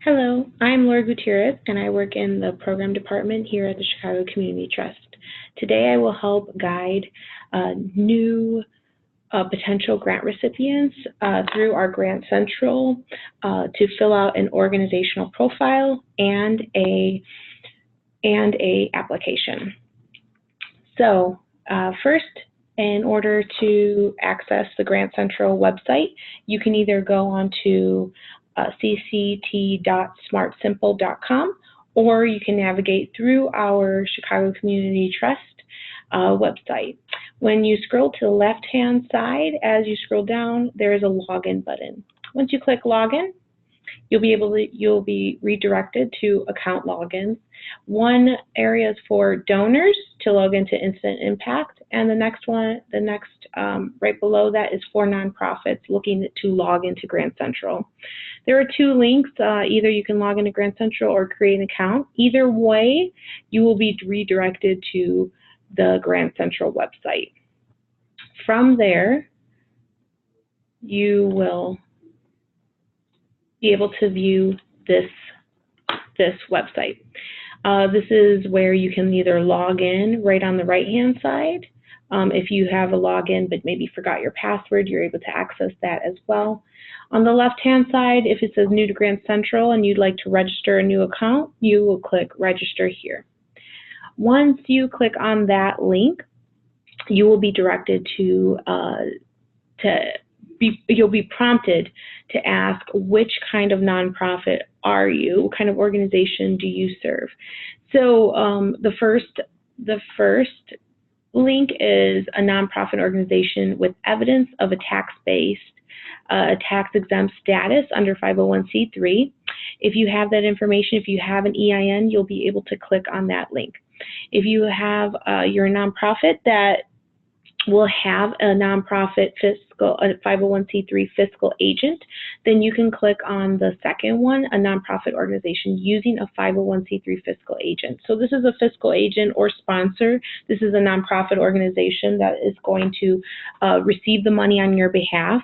Hello, I'm Laura Gutierrez, and I work in the program department here at the Chicago Community Trust. Today I will help guide new potential grant recipients through our GrantCentral to fill out an organizational profile and a application. So first, in order to access the GrantCentral website, you can either go on to cct.smartsimple.com, or you can navigate through our Chicago Community Trust website. When you scroll to the left-hand side, as you scroll down, there is a login button. Once you click login, you'll be redirected to account logins. One area is for donors to log into Instant Impact, and the next right below that is for nonprofits looking to log into GrantCentral. There are two links. Either you can log into GrantCentral or create an account. Either way, you will be redirected to the GrantCentral website. From there, you will be able to view this website. This is where you can either log in right on the right-hand side. If you have a login but maybe forgot your password, you're able to access that as well. On the left-hand side, if it says New to GrantCentral and you'd like to register a new account, you will click Register here. Once you click on that link, you will be directed you'll be prompted to ask which kind of nonprofit are you, what kind of organization do you serve. So the first link is a nonprofit organization with evidence of a tax-exempt status under 501c3. If you have that information, if you have an EIN, you'll be able to click on that link. If you have you're a nonprofit that will have a nonprofit a 501c3 fiscal agent, then you can click on the second one, a nonprofit organization using a 501c3 fiscal agent. So this is a fiscal agent or sponsor. This is a nonprofit organization that is going to receive the money on your behalf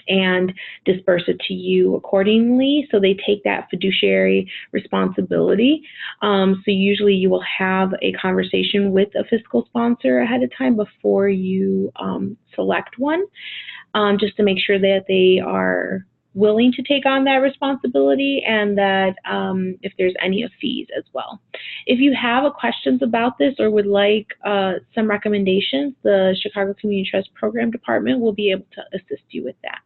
and disperse it to you accordingly. So they take that fiduciary responsibility. So usually you will have a conversation with a fiscal sponsor ahead of time before you select one, just to make sure that they are willing to take on that responsibility, and that if there's any fees as well. If you have questions about this or would like some recommendations, the Chicago Community Trust Program Department will be able to assist you with that.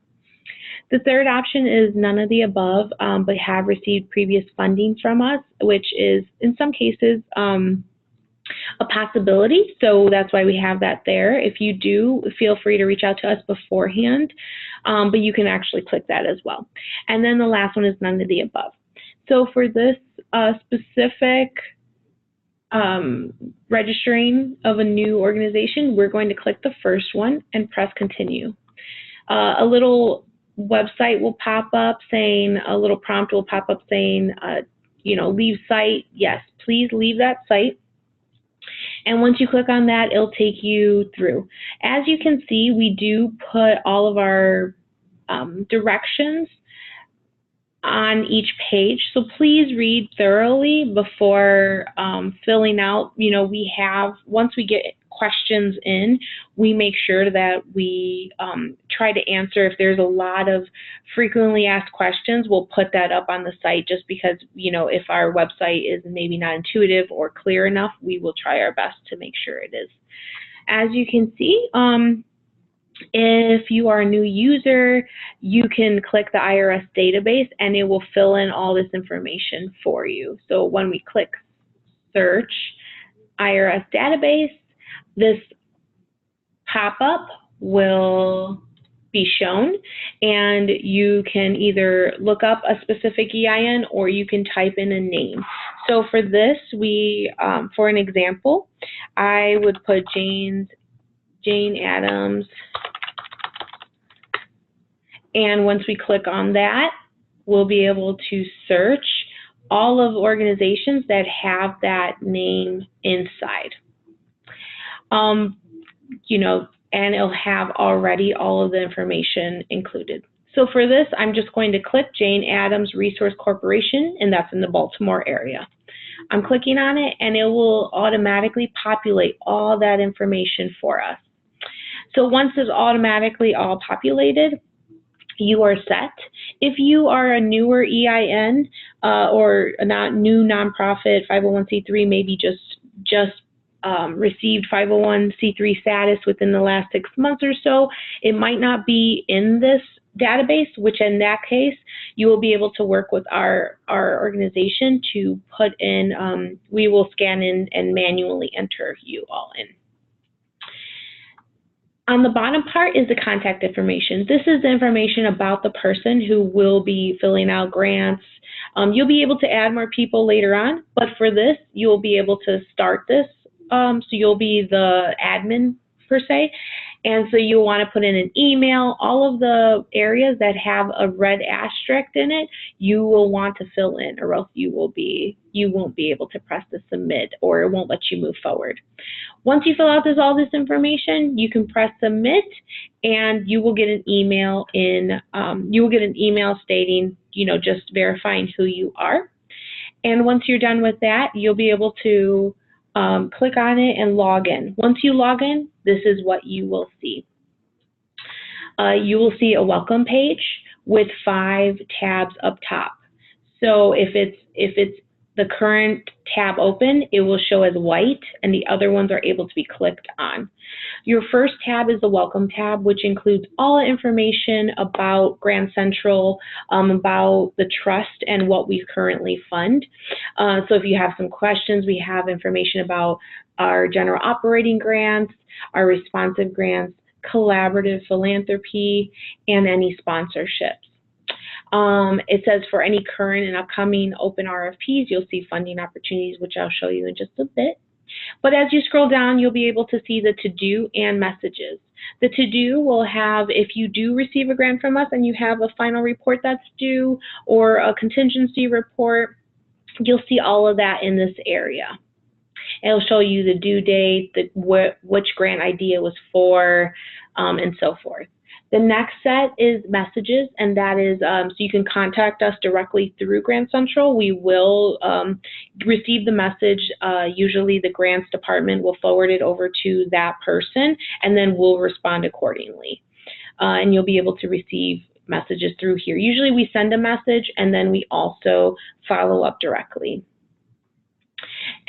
The third option is none of the above, but have received previous funding from us, which is in some cases a possibility. So that's why we have that there. If you do, feel free to reach out to us beforehand, but you can actually click that as well. And then the last one is none of the above. So for this specific registering of a new organization, we're going to click the first one and press continue. A little website will pop up saying, a little prompt will pop up saying, leave site. Yes, please leave that site. And once you click on that, it'll take you through. As you can see, we do put all of our directions on each page, so please read thoroughly before filling out. Once we get questions in, we make sure that we try to answer. If there's a lot of frequently asked questions, we'll put that up on the site, just because, if our website is maybe not intuitive or clear enough, we will try our best to make sure it is. As you can see, if you are a new user, you can click the Irs Database and it will fill in all this information for you. So when we click search Irs Database, this pop-up will be shown, and you can either look up a specific EIN or you can type in a name. So for this, for an example, I would put Jane Addams, and once we click on that, we'll be able to search all of the organizations that have that name inside. And it'll have already all of the information included. So for this, I'm just going to click Jane Addams Resource Corporation, and that's in the Baltimore area. I'm clicking on it, and it will automatically populate all that information for us. So once it's automatically all populated, you are set. If you are a newer EIN or a new nonprofit 501c3, maybe just received 501c3 status within the last 6 months or so, it might not be in this database, which in that case, you will be able to work with our organization to put in, we will scan in and manually enter you all in. On the bottom part is the contact information. This is the information about the person who will be filling out grants. You'll be able to add more people later on, but for this, you'll be able to start this. So you'll be the admin per se, and so you'll want to put in an email. All of the areas that have a red asterisk in it, you will want to fill in, or else you won't be able to press the submit, or it won't let you move forward. Once you fill out all this information, you can press submit, and you will get an email stating, just verifying who you are. And once you're done with that, you'll be able to click on it and log in. Once you log in, this is what you will see. You will see a welcome page with 5 tabs up top. So if it's the current tab open, it will show as white, and the other ones are able to be clicked on. Your first tab is the Welcome tab, which includes all the information about GrantCentral, about the trust and what we currently fund. So if you have some questions, we have information about our general operating grants, our responsive grants, collaborative philanthropy, and any sponsorships. It says for any current and upcoming open RFPs, you'll see funding opportunities, which I'll show you in just a bit. But as you scroll down, you'll be able to see the to-do and messages. The to-do will have, if you do receive a grant from us and you have a final report that's due or a contingency report, you'll see all of that in this area. It'll show you the due date, which grant idea was for, and so forth. The next set is messages, and that is so you can contact us directly through GrantCentral. We will receive the message. Usually the grants department will forward it over to that person, and then we'll respond accordingly. And you'll be able to receive messages through here. Usually we send a message, and then we also follow up directly.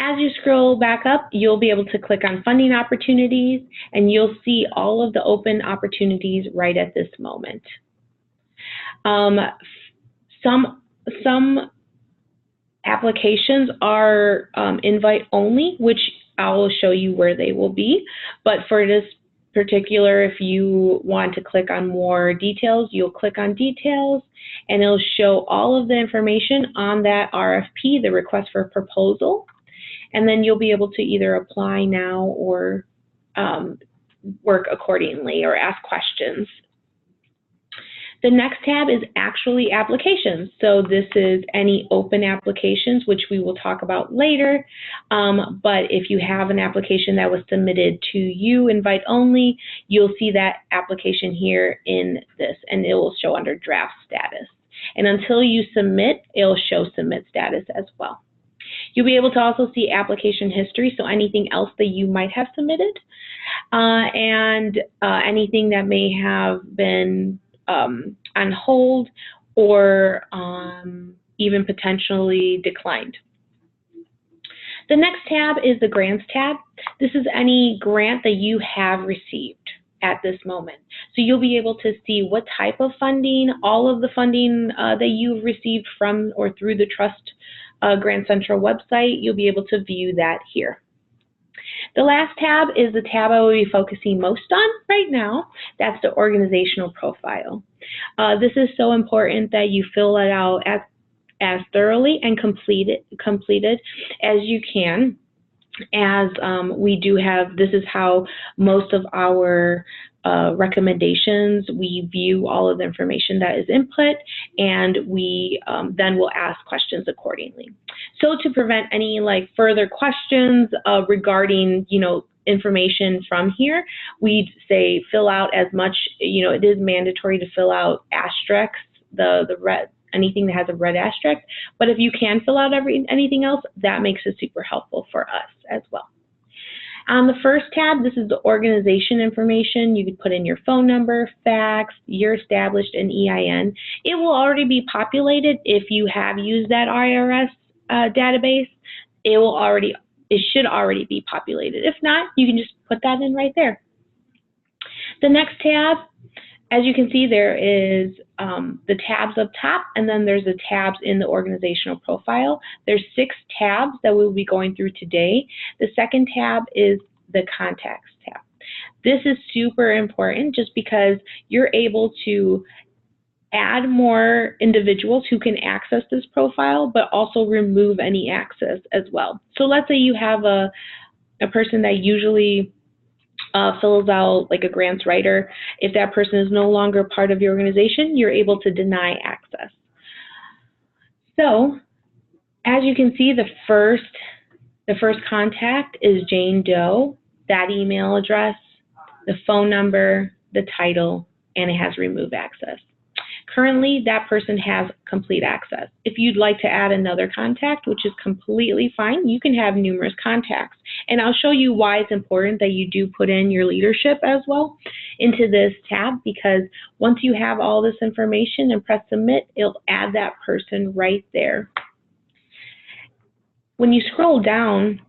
As you scroll back up, you'll be able to click on funding opportunities, and you'll see all of the open opportunities right at this moment. Some applications are invite only, which I will show you where they will be. But for this particular, if you want to click on more details, you'll click on details, and it'll show all of the information on that RFP, the request for proposal. And then you'll be able to either apply now or work accordingly or ask questions. The next tab is actually applications. So this is any open applications, which we will talk about later. But if you have an application that was submitted to you, invite only, you'll see that application here in this, and it will show under draft status. And until you submit, it'll show submit status as well. You'll be able to also see application history, so anything else that you might have submitted, and anything that may have been on hold or even potentially declined. The next tab is the Grants tab. This is any grant that you have received at this moment. So you'll be able to see what type of funding, all of the funding that you've received from or through the Trust GrantCentral website. You'll be able to view that here. The last tab is the tab I will be focusing most on right now. That's the organizational profile. This is so important that you fill it out as thoroughly and completed as you can, as we do have, this is how most of our recommendations, we view all of the information that is input, and we then will ask questions accordingly. So to prevent any further questions regarding information from here. We'd say fill out as much, it is mandatory to fill out asterisks, the red, anything that has a red asterisk, but if you can fill out anything else, that makes it super helpful for us as well. On the first tab, this is the organization information. You could put in your phone number, fax, year established, and EIN. It will already be populated if you have used that IRS database. It should already be populated. If not, you can just put that in right there. The next tab, as you can see, there is the tabs up top, and then there's the tabs in the organizational profile. There's 6 tabs that we'll be going through today. The second tab is the contacts tab. This is super important just because you're able to add more individuals who can access this profile, but also remove any access as well. So let's say you have a person that usually fills out like a grants writer. If that person is no longer part of your organization, you're able to deny access. So as you can see, the first contact is Jane Doe, that email address, the phone number, the title, and it has remove access. Currently, that person has complete access. If you'd like to add another contact, which is completely fine, you can have numerous contacts. And I'll show you why it's important that you do put in your leadership as well into this tab, because once you have all this information and press submit, it'll add that person right there. When you scroll down,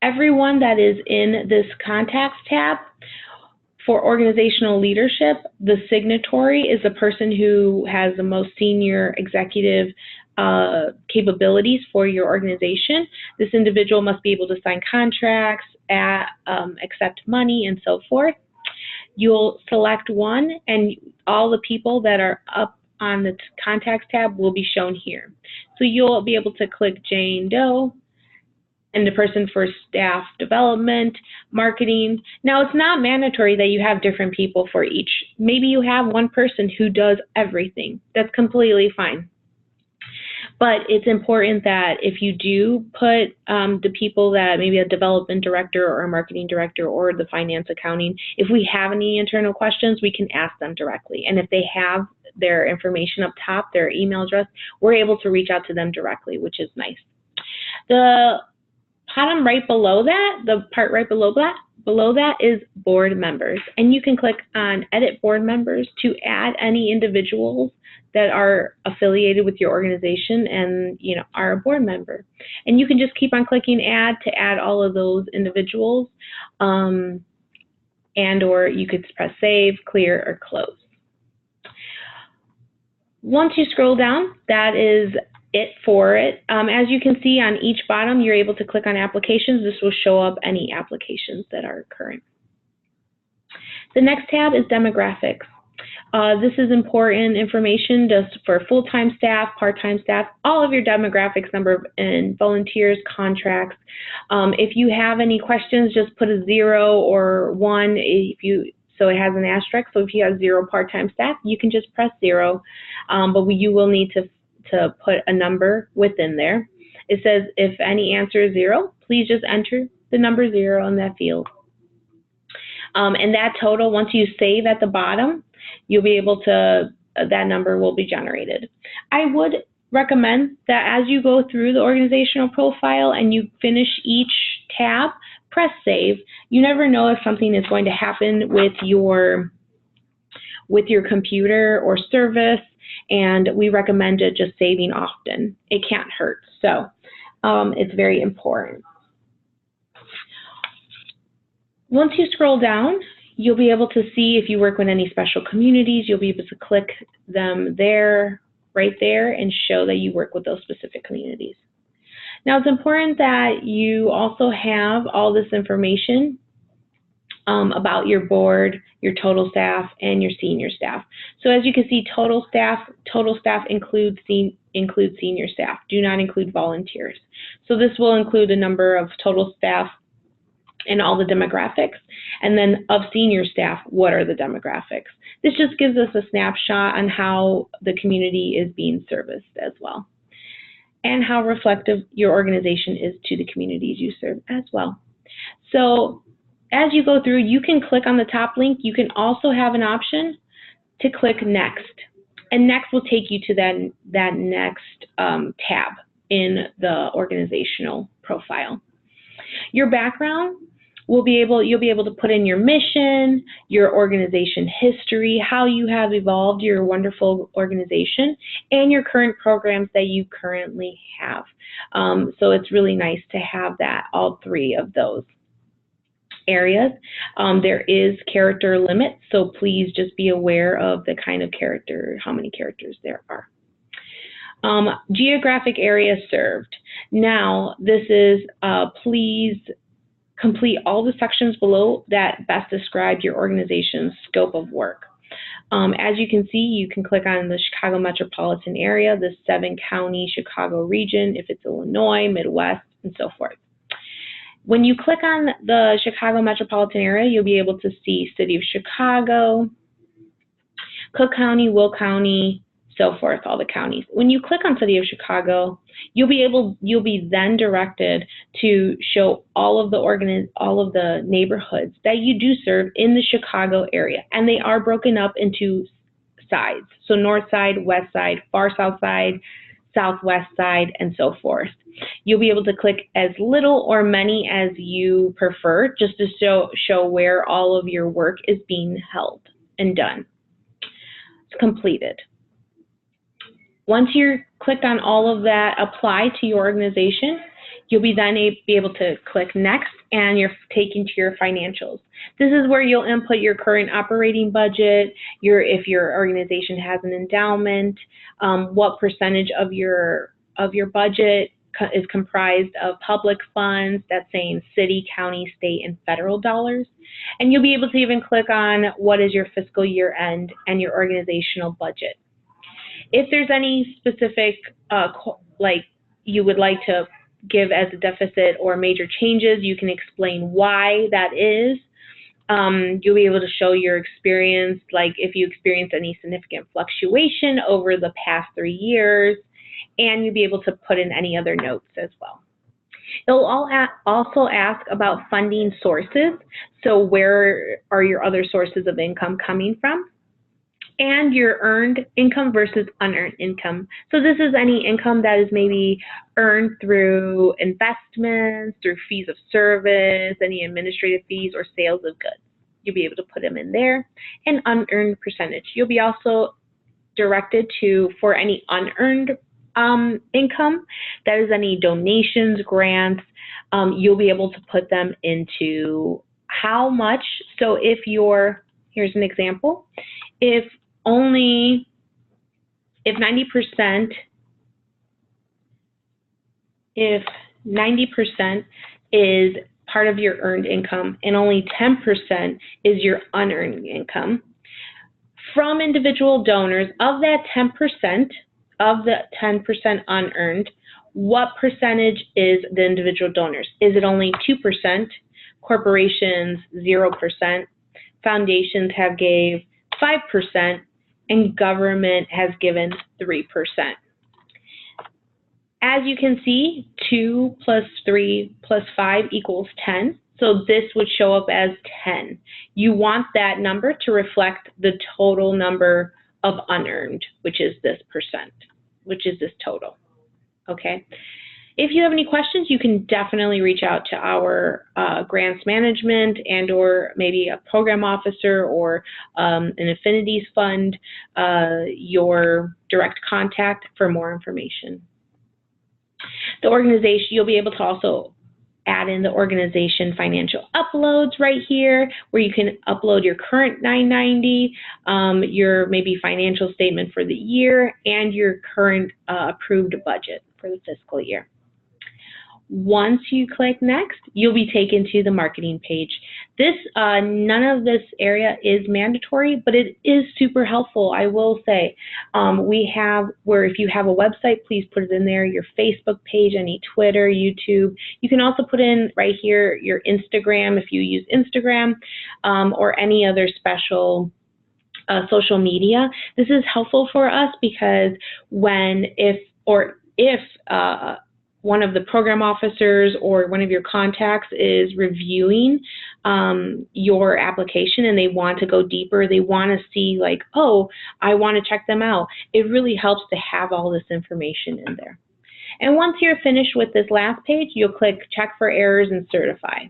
everyone that is in this contacts tab, for organizational leadership, the signatory is the person who has the most senior executive capabilities for your organization. This individual must be able to sign contracts, accept money, and so forth. You'll select one, and all the people that are up on the contacts tab will be shown here. So you'll be able to click Jane Doe, and the person for staff development, marketing. Now, it's not mandatory that you have different people for each. Maybe you have one person who does everything. That's completely fine. But it's important that if you do put the people that maybe a development director or a marketing director or the finance accounting, if we have any internal questions, we can ask them directly. And if they have their information up top, their email address, we're able to reach out to them directly, which is nice. The bottom right below that, the part right below that is board members. And you can click on edit board members to add any individuals that are affiliated with your organization and are a board member. And you can just keep on clicking add to add all of those individuals, and or you could press save, clear, or close. Once you scroll down, that is it for it. As you can see on each bottom, you're able to click on applications. This will show up any applications that are current. The next tab is demographics. This is important information just for full-time staff, part-time staff, all of your demographics, number and volunteers, contracts. If you have any questions, just put a 0 or 1 so it has an asterisk. So if you have 0 part-time staff, you can just press 0, but you will need to put a number within there. It says if any answer is 0, please just enter the number 0 in that field. And that total, once you save at the bottom, you'll be able to, that number will be generated. I would recommend that as you go through the organizational profile and you finish each tab, press save. You never know if something is going to happen with your computer or service, and we recommend just saving often. It can't hurt, so it's very important. Once you scroll down, you'll be able to see if you work with any special communities. You'll be able to click them there, right there, and show that you work with those specific communities. Now, it's important that you also have all this information about your board, your total staff, and your senior staff. So as you can see, total staff includes senior staff, do not include volunteers. So this will include a number of total staff and all the demographics, and then of senior staff, what are the demographics? This just gives us a snapshot on how the community is being serviced as well, and how reflective your organization is to the communities you serve as well. So as you go through, you can click on the top link. You can also have an option to click next. And next will take you to that next tab in the organizational profile. Your background you'll be able to put in your mission, your organization history, how you have evolved your wonderful organization, and your current programs that you currently have. So it's really nice to have that, all three of those areas. There is character limit, so please just be aware of the kind of character, how many characters there are. Geographic area served. Now, this is please complete all the sections below that best describe your organization's scope of work. As you can see, you can click on the Chicago metropolitan area, the 7-county Chicago region, if it's Illinois, Midwest, and so forth. When you click on the Chicago metropolitan area, you'll be able to see City of Chicago, Cook County, Will County, so forth, all the counties. When you click on City of Chicago, you'll be then directed to show all of the neighborhoods that you do serve in the Chicago area, and they are broken up into sides. So north side, west side, far south side, southwest side, and so forth. You'll be able to click as little or many as you prefer, just to show where all of your work is being held and done. It's completed. Once you're clicked on all of that, apply to your organization, you'll be then be able to click next, and you're taken to your financials. This is where you'll input your current operating budget, if your organization has an endowment, what percentage of your budget is comprised of public funds, that's saying city, county, state, and federal dollars. And you'll be able to even click on what is your fiscal year end and your organizational budget. If there's any specific, like you would like to give as a deficit or major changes, you can explain why that is. You'll be able to show your experience, like if you experience any significant fluctuation over the past 3 years, and you'll be able to put in any other notes as well. It'll also ask about funding sources. So where are your other sources of income coming from? And your earned income versus unearned income. So this is any income that is maybe earned through investments, through fees of service, any administrative fees, or sales of goods. You'll be able to put them in there. And unearned percentage. You'll be also directed to, for any unearned income, that is any donations, grants, you'll be able to put them into how much. So if here's an example, if 90% is part of your earned income and only 10% is your unearned income, from individual donors, of that 10%, of the 10% unearned, what percentage is the individual donors? Is it only 2%? Corporations, 0%. Foundations have gave 5%, and government has given 3%. As you can see, 2 plus 3 plus 5 equals 10. So this would show up as 10. You want that number to reflect the total number of unearned, which is this percent, which is this total. Okay. If you have any questions, you can definitely reach out to our grants management or maybe a program officer or an affinities fund, your direct contact for more information. The organization, you'll be able to also add in the organization financial uploads right here, where you can upload your current 990, your maybe financial statement for the year, and your current approved budget for the fiscal year. Once you click next, you'll be taken to the marketing page. None of this area is mandatory, but it is super helpful, I will say. We have where if you have a website, please put it in there, your Facebook page, any Twitter, YouTube. You can also put in right here your Instagram if you use Instagram, or any other special social media. This is helpful for us because if one of the program officers or one of your contacts is reviewing your application and they want to go deeper, they want to see like, oh, I want to check them out. It really helps to have all this information in there. And once you're finished with this last page, you'll click Check for Errors and Certify.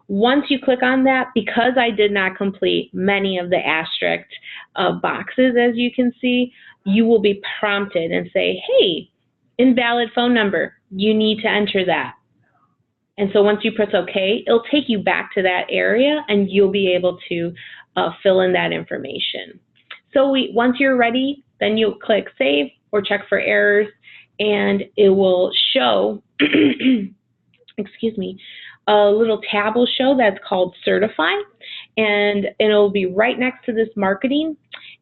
Once you click on that, because I did not complete many of the asterisk boxes, as you can see, you will be prompted and say, hey, invalid phone number, you need to enter that. And so once you press OK, it'll take you back to that area and you'll be able to fill in that information. So once you're ready, then you'll click Save or Check for Errors, and it will show, excuse me, a little tab will show that's called Certify, and it'll be right next to this marketing,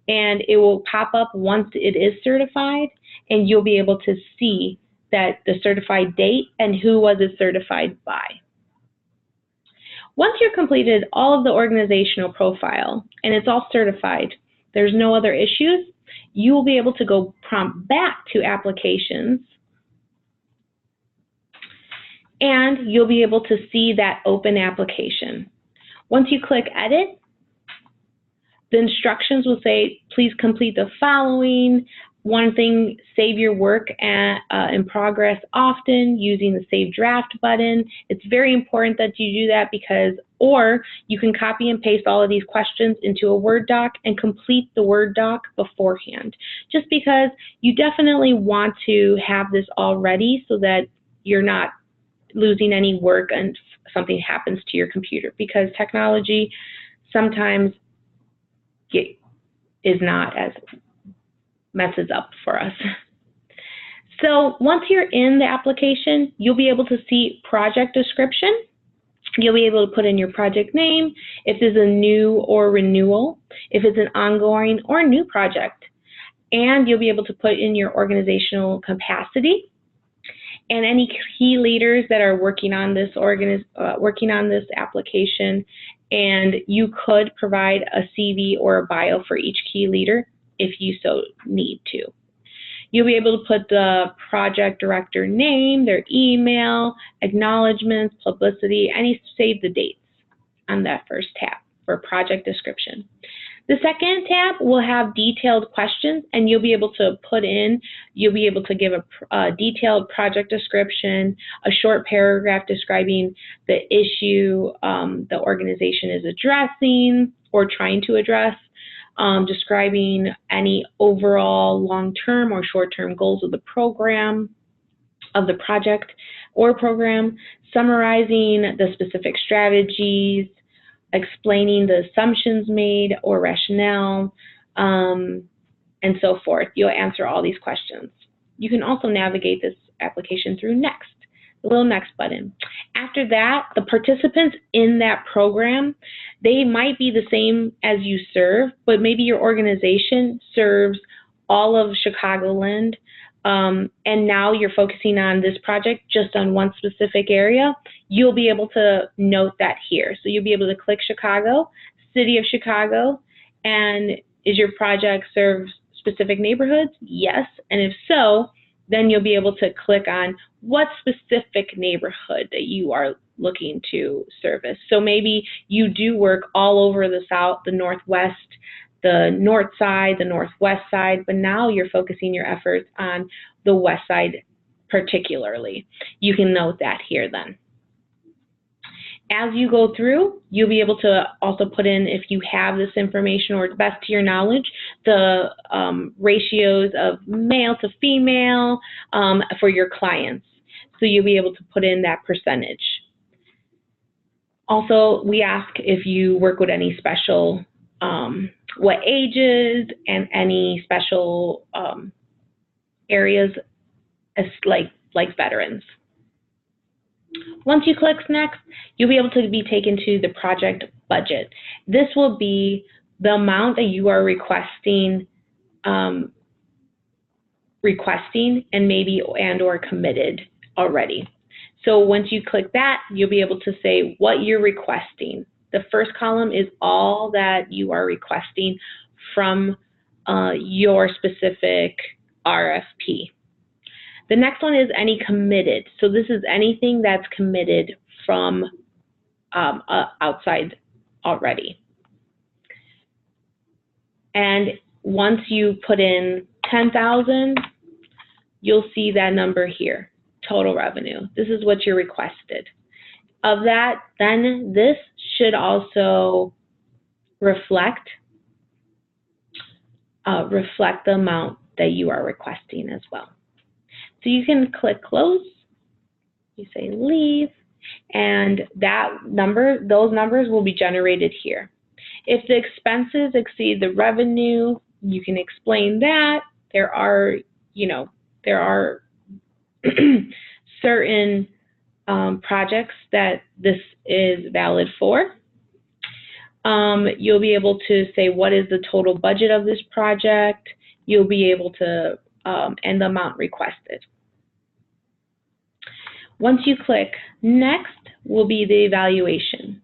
and it will pop up once it is certified, and you'll be able to see that the certified date and who was it certified by. Once you've completed all of the organizational profile and it's all certified, there's no other issues, you will be able to go prompt back to applications, and you'll be able to see that open application. Once you click Edit, the instructions will say, please complete the following. One thing, save your work in progress often using the Save Draft button. It's very important that you do that because, or you can copy and paste all of these questions into a Word doc and complete the Word doc beforehand. Just because you definitely want to have this all ready so that you're not losing any work and something happens to your computer, because technology sometimes is not as messes up for us. So once you're in the application, you'll be able to see project description. You'll be able to put in your project name, if there's a new or renewal, if it's an ongoing or new project, and you'll be able to put in your organizational capacity and any key leaders that are working on this application, and you could provide a CV or a bio for each key leader if you so need to. You'll be able to put the project director name, their email, acknowledgments, publicity, and save the dates on that first tab for project description. The second tab will have detailed questions, and you'll be able to give a detailed project description, a short paragraph describing the issue the organization is addressing or trying to address, describing any overall long-term or short-term goals of the program, of the project or program, summarizing the specific strategies, explaining the assumptions made or rationale, and so forth. You'll answer all these questions. You can also navigate this application through Next, the little Next button. After that, the participants in that program, they might be the same as you serve, but maybe your organization serves all of Chicagoland, and now you're focusing on this project just on one specific area. You'll be able to note that here. So you'll be able to click Chicago, City of Chicago, and is your project serve specific neighborhoods? Yes, and if so, then you'll be able to click on what specific neighborhood that you are looking to service. So maybe you do work all over the South, the Northwest, the North side, the Northwest side, but now you're focusing your efforts on the West side particularly. You can note that here then. As you go through, you'll be able to also put in, if you have this information or best to your knowledge, the ratios of male to female for your clients. So you'll be able to put in that percentage. Also, we ask if you work with any special, what ages and any special areas as like veterans. Once you click Next, you'll be able to be taken to the project budget. This will be the amount that you are requesting and maybe or committed already. So once you click that, you'll be able to say what you're requesting. The first column is all that you are requesting from your specific RFP. The next one is any committed. So this is anything that's committed from outside already. And once you put in 10,000, you'll see that number here, total revenue. This is what you requested. Of that, then this should also reflect the amount that you are requesting as well. So you can click close, you say leave, and those numbers will be generated here. If the expenses exceed the revenue, you can explain that. There are certain projects that this is valid for. You'll be able to say what is the total budget of this project. You'll be able to, and the amount requested. Once you click next will be the evaluation.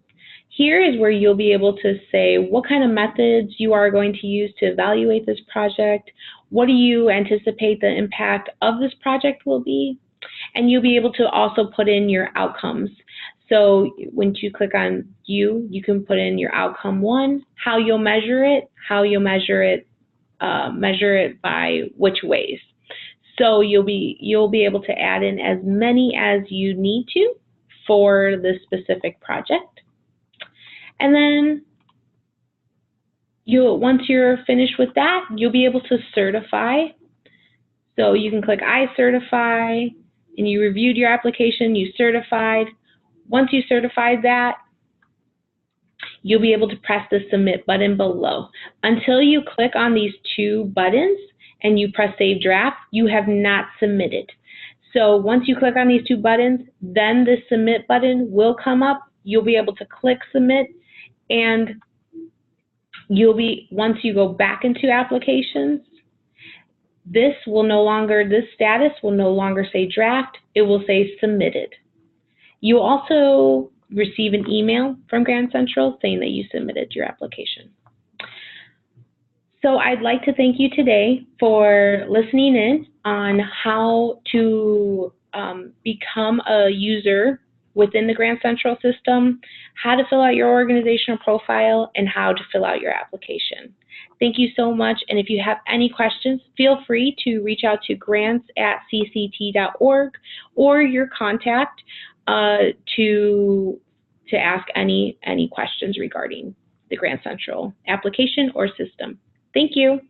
Here is where you'll be able to say what kind of methods you are going to use to evaluate this project. What do you anticipate the impact of this project will be? And you'll be able to also put in your outcomes. So once you click on you can put in your outcome 1, how you'll measure it, measure it by which ways. So you'll be able to add in as many as you need to for this specific project. And then once you're finished with that, you'll be able to certify. So you can click I certify, and you reviewed your application, you certified. Once you certified that, you'll be able to press the submit button below. Until you click on these 2 buttons and you press save draft, you have not submitted. So once you click on these 2 buttons, then the submit button will come up. You'll be able to click submit, and once you go back into applications, this status will no longer say draft, it will say submitted. You'll also receive an email from GrantCentral saying that you submitted your application. So I'd like to thank you today for listening in on how to become a user within the GrantCentral system, how to fill out your organizational profile, and how to fill out your application. Thank you so much, and if you have any questions, feel free to reach out to grants@cct.org or your contact to ask any questions regarding the GrantCentral application or system. Thank you.